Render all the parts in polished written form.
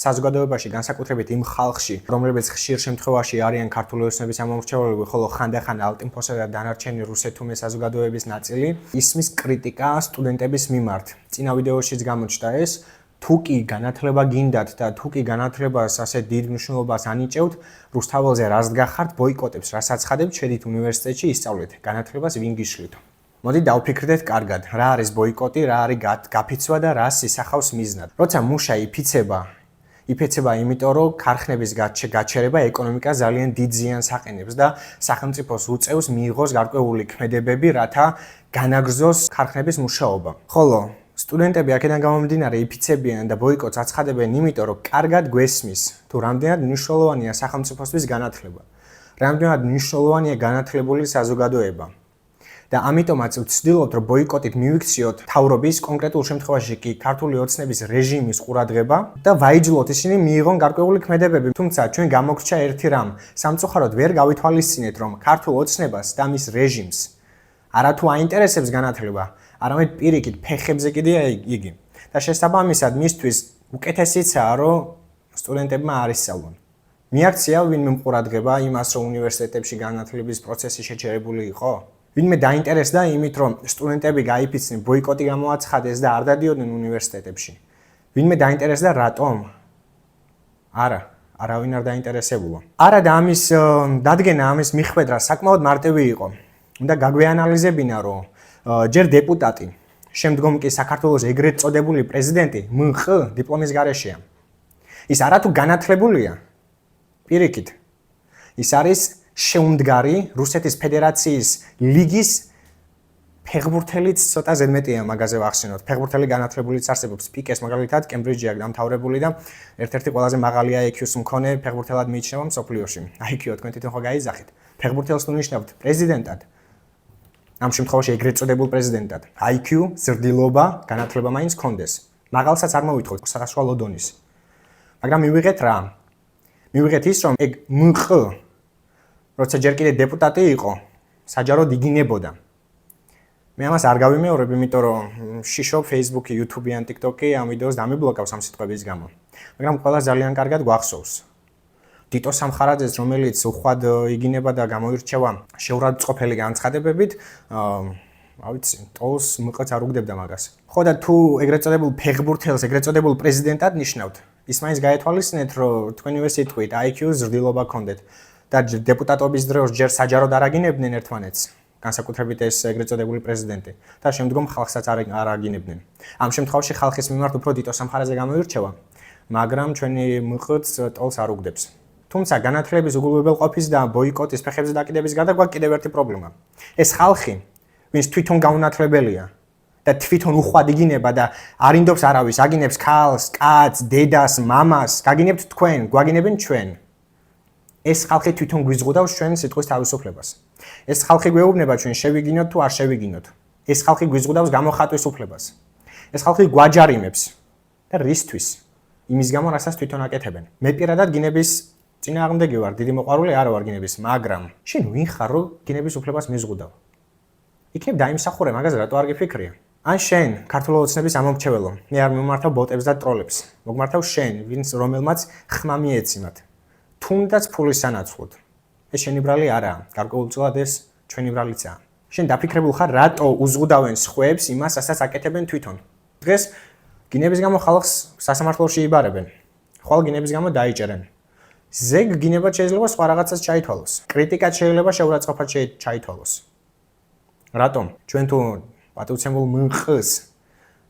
საზოგადოებაში განსაკუთრებით იმ ხალხში, რომლებიც ხშირ შემთხვევაში არიან ქართული ოცნების ამომრჩევლები, ხოლო ხანდახან ალტინფოსა და დანარჩენი რუსეთუმე საზოგადოების ნაწილი, ისმის კრიტიკა სტუდენტების მიმართ. წინა ვიდეოშიც გამოჩნდა ეს, თუ კი განათლება გინდათ და თუ კი განათლებას ასე დიდ მნიშვნელობას ანიჭევთ, რუსთაველზე რას გახართ, ბოიკოტებს რას აცხადებთ, შედით უნივერსიტეტში ისწავლეთ, განათლებას ვინ გიშლით. მოდით დავფიქრდეთ კარგად, რა არის ბოიკოტი, რა არის გაფიცვა და რას ისახავს მიზნად. როცა მუშა იფეცება იმიტომ, რომ ქარხნების გაჩერება ეკონომიკას ძალიან დიდ ზიანს აყენებს და სახელმწიფოს უწევს მიიღოს გარკვეული ქმედებები, რათა განაგრძოს ქარხნების მუშაობა. ხოლო სტუდენტები აქედან გამომდინარე იფიცებიან და ბოიკოტს აცხადებენ იმიტომ, რომ კარგად გვესმის, თუ რამდენად მნიშვნელოვანია სახელმწიფოსთვის განათლება, რამდენად მნიშვნელოვანია განათლებული საზოგადოება. და ამიტომაც ვცდილობთ, რომ ბოიკოტით მივიქციოთ მთავრობის, კონკრეტულ შემთხვევაში კი ქართული ოცნების რეჟიმის ყურადღება და ვაიჯლოთ ისინი მიიღონ გარკვეული ქმედებები. თუმცა ჩვენ გამოგრჩა ერთი რამ, სამწუხაროდ ვერ გავითვალისწინეთ, რომ ქართულ ოცნებას და მის რეჟიმს არათუ აინტერესებს განათლება, არამედ პირიქით ფეხებზე კიდია იგი. და შესაბამისად მისთვის უკეთესიცაა, რომ სტუდენტებმა არ ისწავლონ. მიაქცია ვინმე ყურადღება იმას, რომ უნივერსიტეტებში განათლების პროცესი შეჩერებული იყო? ვინმე დაინტერესდა იმით, რომ სტუდენტები გაიფიცნენ, ბოიკოტი გამოაცხადეს და არ დადიოდნენ უნივერსიტეტებში. ვინმე დაინტერესდა რატომ? არა, არავინ არ დაინტერესებულა. არა და ამის დადგენა, ამის მიხვედრა საკმაოდ მარტივი იყო. უნდა გაგვეანალიზებინა, რომ ჯერ დეპუტატი, შემდგომ კი საქართველოს ეგრეთ წოდებული პრეზიდენტი მხ დიპლომის გარეშეა. ის არათუ განათლებულია. პირიქით. ის არის შეუმდგარი რუსეთის ფედერაციის ლიგის ფეხბურთელიც ცოტა ზედმეტია მაგაზე ვახსენოთ. ფეხბურთელი განათლებულიც არსებობს. პიკეს მაგალითად კემბრიჯი აქვს დამთავრებული და ერთ-ერთი ყველაზე მაღალი IQ-ს მქონე ფეხბურთელად მიიჩნევა მსოფლიოში. IQ-ო თქვენ თვითონ ხო გაიძახით? ფეხბურთელს თუ ნიშნავთ პრეზიდენტად. ამ შემთხვევაში ეგრეთ წოდებულ პრეზიდენტად. IQ, ზრდილობა, განათლება მაინც ჰქონდეს. მაღალსაც არ მოვითხოვთ საშუალო დონის. მაგრამ მივიღეთ რა? მივიღეთ ის, რომ ეგ მყ როცა ჯერ კიდე დეპუტატი იყო, საჯაროდ იგინებოდა. მე ამას არ გავიმეორებ, იმიტომ რომ შიშობ Facebook-ი, YouTube-ი ან TikTok-ი ამ ვიდეოს დამიბლოკავს ამ სიტყვების გამო. მაგრამ ყველა ძალიან კარგად გვახსოვს. დიტო სამხარაძეს, რომელიც უხვად იგინება და გამოირჩევა შეურაცხყოფელი განცხადებებით, რა ვიცი, ტოლს მყაც არ უგდებდა მაგას. ხო და თუ ეგრეთ წოდებულ ფეხბურთელს, ეგრეთ წოდებულ პრეზიდენტად ნიშნავთ, ის მაინც გაეთვალისწინეთ, რომ თქვენი ვერსიტყვით IQ ზრდილობა გქონდეთ. და დეპუტატობის დროს ჯერ საჯაროდ არ აგინებდნენ ერთმანეთს, განსაკუთრებით ეს ეგრეთ წოდებული პრეზიდენტი და შემდგომ ხალხსაც არ აგინებდნენ. ამ შემთხვევაში ხალხის მიმართ უფრო დიტო სამხარაზე გამოირჩევა, მაგრამ ჩვენი მყც ტოლს არ უგდებს. თუმცა განათლების უგულებელყოფის და ბოიკოტის ფეხებზე დაკიდების გარდა გვაქვს კიდევ ერთი პრობლემა. ეს ხალხი, ვინც თვითონ გაუნათლებელია და თვითონ უხვად იგინება და არინდობს არავის, აგინებს ქალს, კაცს, დედას, მამას, გაგინებთ თქვენ, გვაგინებენ ჩვენ. ეს ხალხი თვითონ გვიზღუდავს ჩვენ სიტყვის თავისუფლებას. ეს ხალხი გვეუბნება ჩვენ შევიგინოთ თუ არ შევიგინოთ. ეს ხალხი გვიზღუდავს გამოხატვის უფლებას. ეს ხალხი გვაჯარიმებს და რისთვის? იმის გამო, რასაც თვითონ აკეთებენ. მე პირადად გინების წინააღმდეგი ვარ, დიდი მოყვარული არ ვარ გინების, მაგრამ შენ ვინ ხარ, რომ გინების უფლებას მიზღუდავ? იქნებ დაიმსახურე, მაგაზე რატო არ გიფიქრია? ან შენ, ქართული ოცნების ამომრჩეველო, მე არ მიმართავ ბოტებს და ტროლებს. მოგმართავ შენ, ვინც რომელმაც ხმა მიეციმათ. თუნდაც ფულის სანაცვლოდ. ეს შენი ბრალი არაა, გარკვეულწილად ეს ჩვენი ბრალიცაა. შენ დაფიქრებულ ხარ, რატო უზღუდავენ სხვებს იმას, რასაც აკეთებენ თვითონ. დღეს გინების გამო ხალხს სასამართლოში იბარებენ. ხვალ გინების გამო დაიჭერენ. ზეგ გინებად შეიძლება სხვა რაღაცას ჩაითვალოს. კრიტიკაც შეიძლება შეურაცხყოფად ჩაითვალოს. რატომ? ჩვენ თუ პატივცემულ მყს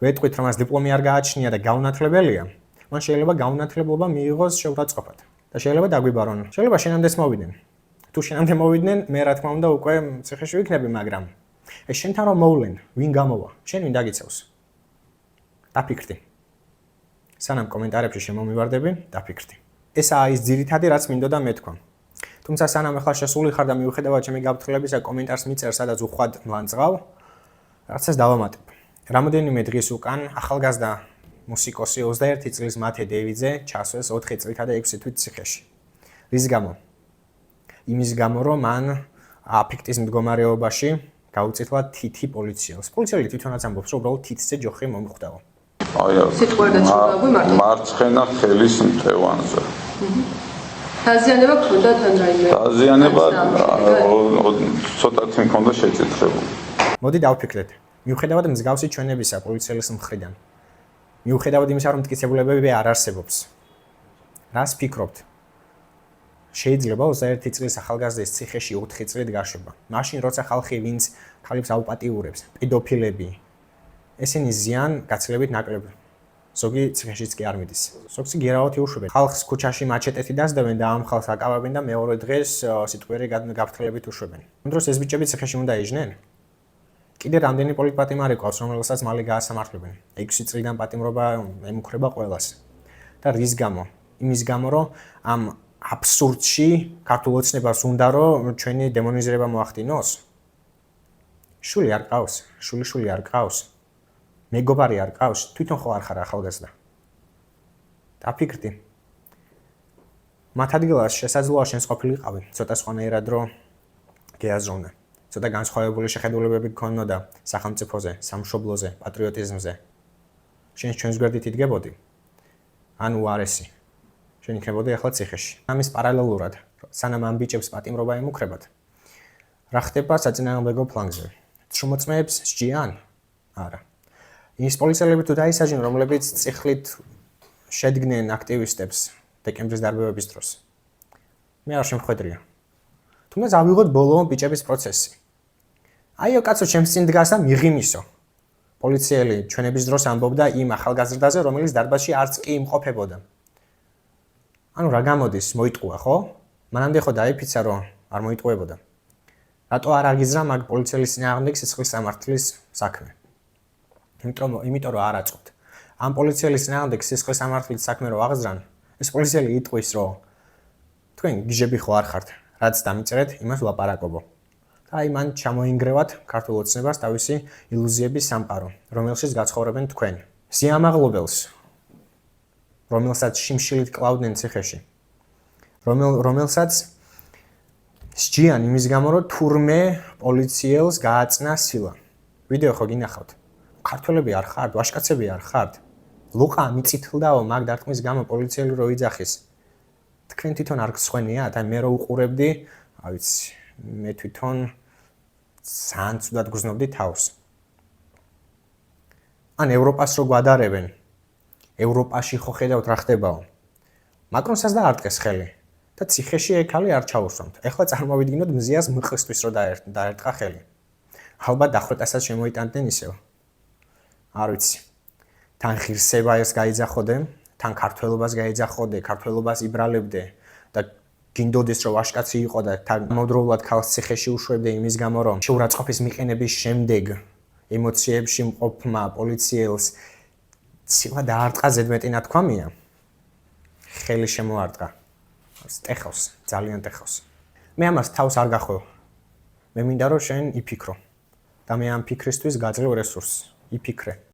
ვეტყვით, რომ მას დიპლომი არ გააჩნია და გაუნათლებელია, მან შეიძლება გაუნათლებლობა მიიღოს შეურაცხყოფად. და შეიძლება დაგვიბარონ. შეიძლება შენამდეც მოვიდნენ. თუ შენამდე მოვიდნენ, მე რა თქმა უნდა უკვე ციხეში ვიქნები, მაგრამ ეს შენთან რომ მოვლენ, ვინ გამოვა? შენ ვინ დაგიცევს? დაფიქრდი. სანამ კომენტარებში შემომივარდები, დაფიქრდი. ესაა ის ძირითადი, რაც მინდოდა მეთქვა. თუმცა სანამ ახლა შესული ხარ და მიუხედავად ჩემი გაფრთხილებისა კომენტარს მიწერ, სადაც უხვად მლანძღავ, რაღაცას დავამატებ. რამოდენიმე დღის უკან ახალგაზრდა მუსიკოსი 21 წლის მათე დევიძე ჩასვეს 4 წლითა და 6 თვით ციხეში. რის გამო? იმის გამო, რომ მან აფექტის მდგომარეობაში გაუწითლა თითი პოლიციელს. პოლიციელი თვითონაც ამბობს, რომ უბრალოდ თითზე ჯოხი მომხვდაო. მარცხენა ხელის მტევანზე. დაზიანება ქონდა თან რაიმე? დაზიანება ცოტათი მქონდა შეწითრებული. მოდი დავფიქრდეთ. მიუხედავად მსგავსი ჩვენებისა პოლიციელის მხრიდან. მიუხედავად იმისა, რომ მტკიცებულებები არ არსებობს. რას ფიქრობთ? შეიძლება 21 წლის ახალგაზრდის ციხეში 4 წლით გაშვება. მაშინ როცა ხალხი ვინც ქალებს აუპატიურებს, პედოფილები, ესენი ზიან გაცილებით ნაკლები. ზოგი ციხეშიც კი არ მიდის. ზოგს გერავათი უშვებენ. ხალხს ქუჩაში მაჩეტეთი დასდევენ და ამ ხალხს აკავებენ და მეორე დღეს სიტყვიერი გაფრთხილებით უშვებენ. ამ დროს ეს ბიჭები ციხეში უნდა იჯნენ? კიდე რამდენი პოლიტპატიმარი ყავს, რომელსაც მალე გაასამართლებენ. 6 წლიდან პატიმრობა ემუქრება ყველას. და რის გამო? იმის გამო, რომ ამ აბსურდში ქართულ ოცნებას უნდა რომ ჩვენი დემონიზირება მოახდინოს? შვილი არ ყავს, შვილი არ ყავს. მეგობარი არ ყავს, თვითონ ხო არ ხარ ახალგაზრდა. დაფიქრდი. მათ ადგილას შესაძლოა შენს ყოფილიყავი, ცოტა სხვანაირად რომ გეაზროვნე. ცოტა განსხვავებული შეხედულებები გქონოდა სახელმწიფოზე, სამშობლოზე, პატრიოტიზმზე. შენ ჩვენს გვერდით იდგებოდი? ან უარესი. შენ იქნებოდი ახლა ციხეში. ამის პარალელურად, სანამ ამ ბიჭებს პატიმრობა ემუქრებათ, რა ხდება საწინააღმდეგო ფლანგზე? შრომოწმეებს სჯიან? არა. ის პოლიციელები თუ დაისაჯნენ, რომლებიც წიხლით შედგნენ აქტივისტებს დეკემბრის დარბევების დროს. მე არ შემხედრია. თუნდაც ავიღოთ ბოლო ბიჭების პროცესი. აიო კაცო, ჩემს წინ დგას და მიღიმისო. პოლიციელი ჩვენების დროს ამბობდა იმ ახალგაზრდაზე, რომელიც დარბაზში არც კი იმყოფებოდა. ანუ რა გამოდის, მოიტყუა, ხო? მანამდე ხო დაიფიცა, რომ არ მოიტყუებოდა. რატო არ აგიზრა მაგ პოლიცielis წინააღმდეგ სიცხლის სამართლის საქმე? იმიტომ რომ არ აწყობთ. ამ პოლიცielis წინააღმდეგ სიცხლის სამართლის საქმე რო აღზრან, ეს პოლიციელი იტყვის, რომ თქვენ გიჟები ხო არ ხართ, რაც დამიწერეთ, იმას ვლაპარაკობო. და აი მან ჩამოინგრევათ ქართულ ოცნებას თავისი ილუზიების სამყარო, რომელშიც გაცხოვრებენ თქვენ. სიამაღლობელს, რომელსაც შიმშილით კლავდნენ ციხეში. რომელსაც სჯიან იმის გამო, რომ თურმე პოლიციელს გააწნა სილა. ვიდეო ხო გინახავთ? ქართველები არ ხართ, ვაჟკაცები არ ხართ. ლუყა მიწითლდაო მაგ დარტყმის გამო პოლიციელი რო იძახის. თქვენ თვითონ არ გსვენიათ? აი მე რო უყურებდი, აი ვიცი, მე თვითონ ძალიან ცუდად გრძნობდი თავს. ან ევროპას რო გვადარებენ. ევროპაში ხო ხედავთ რა ხდებაო. მაკრონსაც დაარტყეს ხელი და ციხეში ეკალი არ ჩაუსვამთ. ეხლა წარმოვიდგინოთ მზიას მყრისთვის რო დაერტყა ხელი. ალბათ დახვრეტასაც შემოიტანდნენ ისევ. არ ვიცი. თან ღირსებას გაიძახოდე, თან ქართველობას გაიძახოდე, ქართველობას იბრალებდე და გინდოდეს რომ ვაჟკაცი იყო და თან მოდროულად ქალს ციხეში უშვებდე იმის გამო რომ შეურაცხყოფის მიყენების შემდეგ ემოციებში მყოფმა პოლიციელს ცილა დაარტყა ზედმეტი ნათქვამია. ხელი შემოარტყა. ტეხავს, ძალიან ტეხავს. მე ამას თავს არ გახვევ. მე მინდა რომ შენ იფიქრო და მე ამ ფიქრისთვის გაძლევ რესურსს. იფიქრე.